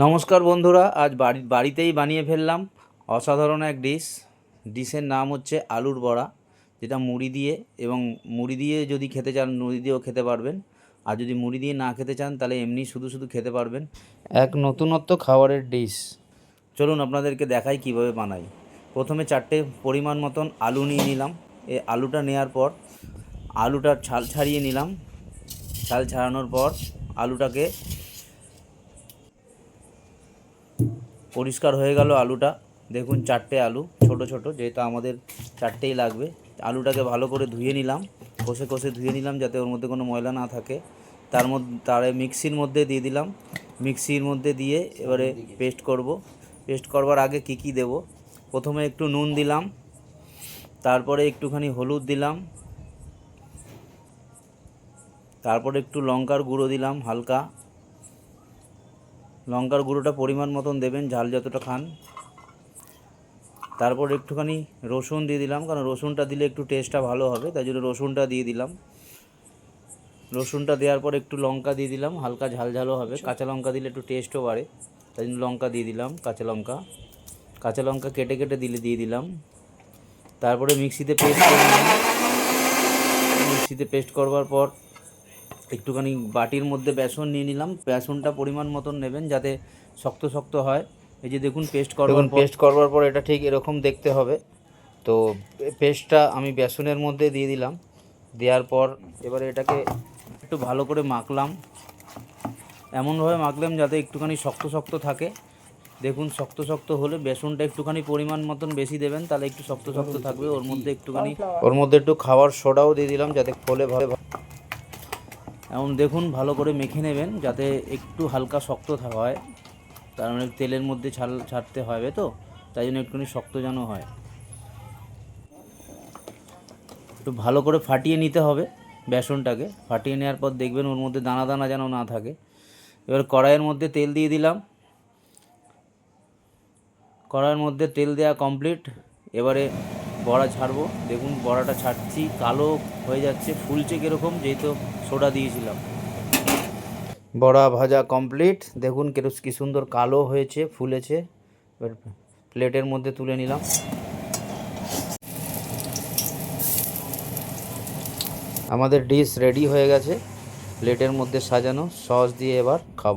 নমস্কার বন্ধুরা, আজ বাড়িতেই বানিয়ে ফেললাম অসাধারণ এক ডিশের নাম হচ্ছে আলুর বড়া, যেটা মুড়ি দিয়ে এবং মুড়ি দিয়ে যদি খেতে চান মুড়ি দিয়েও খেতে পারবেন, আর যদি মুড়ি দিয়ে না খেতে চান তাহলে এমনি শুধু শুধু খেতে পারবেন। এক নতুনত্ব খাবারের ডিশ। চলুন আপনাদেরকে দেখাই কিভাবে বানাই। প্রথমে 4টে পরিমাণ মতন আলু নিয়ে নিলাম। এই আলুটা নেওয়ার পর আলুটার ছাল ছাড়িয়ে নিলাম। ছাল ছাড়ানোর পর আলুটাকে পরিষ্কার হয়ে গেল। আলুটা দেখুন, 4টে আলু ছোট ছোট, যেহেতু আমাদের 4টেই লাগবে। আলুটাকে ভালো করে ধুয়ে নিলাম, কষে কষে ধুয়ে নিলাম যাতে ওর মধ্যে কোনো ময়লা না থাকে। তারে মিক্সির মধ্যে দিয়ে দিলাম। মিক্সির মধ্যে দিয়ে এবারে পেস্ট করব। পেস্ট করবার আগে কি দেব, প্রথমে একটু নুন দিলাম, তারপরে একটুখানি হলুদ দিলাম, তারপরে একটু লঙ্কার গুঁড়ো দিলাম হালকা। লঙ্কার গুঁড়োটা পরিমাণ মতন দেবেন, ঝাল যতটা খান। তারপর একটুখানি রসুন দিয়ে দিলাম, কারণ রসুনটা দিলে একটু টেস্টটা ভালো হবে, তাই জন্য রসুনটা দিয়ে দিলাম। রসুনটা দেওয়ার পর একটু লঙ্কা দিয়ে দিলাম, হালকা ঝাল ঝালও হবে। কাঁচা লঙ্কা দিলে একটু টেস্টও বাড়ে, তাই জন্য লঙ্কা দিয়ে দিলাম। কাঁচা লঙ্কা কেটে কেটে দিয়ে দিলাম। তারপরে মিক্সিতে পেস্ট করে নিলাম। মিক্সিতে পেস্ট করবার পর একটুখানি বাটির মধ্যে বেসন নিয়ে নিলাম। বেসনটা পরিমাণ মতন নেবেন যাতে শক্ত শক্ত হয়। এই যে দেখুন, পেস্ট করবার পর এটা ঠিক এরকম দেখতে হবে। তো পেস্টটা আমি বেসনের মধ্যে দিয়ে দিলাম। দেওয়ার পর এবারে এটাকে একটু ভালো করে মাখলাম। এমনভাবে মাখলাম যাতে একটুখানি শক্ত শক্ত থাকে। দেখুন, শক্ত শক্ত হলে বেসনটা একটুখানি পরিমাণ মতন বেশি দেবেন, তাহলে একটু শক্ত শক্ত থাকবে। ওর মধ্যে একটু খাবার সোডাও দিয়ে দিলাম যাতে ফোলে ভালো। এমন দেখুন, ভালো করে মেখে নেবেন যাতে একটু হালকা শক্ত হয়, কারণ তেলের মধ্যে ছাড়তে হবে, তো তাই জন্য একটুখানি শক্ত যেন হয়। একটু ভালো করে ফাটিয়ে নিতে হবে বেসনটাকে। ফাটিয়ে নেওয়ার পর দেখবেন ওর মধ্যে দানা দানা যেন না থাকে। এবার কড়াইয়ের মধ্যে তেল দিয়ে দিলাম। কড়াইয়ের মধ্যে তেল দেওয়া কমপ্লিট। এবারে বড়া ছাড়বো। দেখুন, বড়াটা ছাড়ছি, কালো হয়ে যাচ্ছে, ফুলছে কীরকম, যেহেতু সোডা দিয়েছিলাম। বড়া ভাজা কমপ্লিট। দেখুন কী সুন্দর কালো হয়েছে, ফুলেছে। এবার প্লেটের মধ্যে তুলে নিলাম। আমাদের ডিশ রেডি হয়ে গেছে, প্লেটের মধ্যে সাজানো। সস দিয়ে এবার খাবো।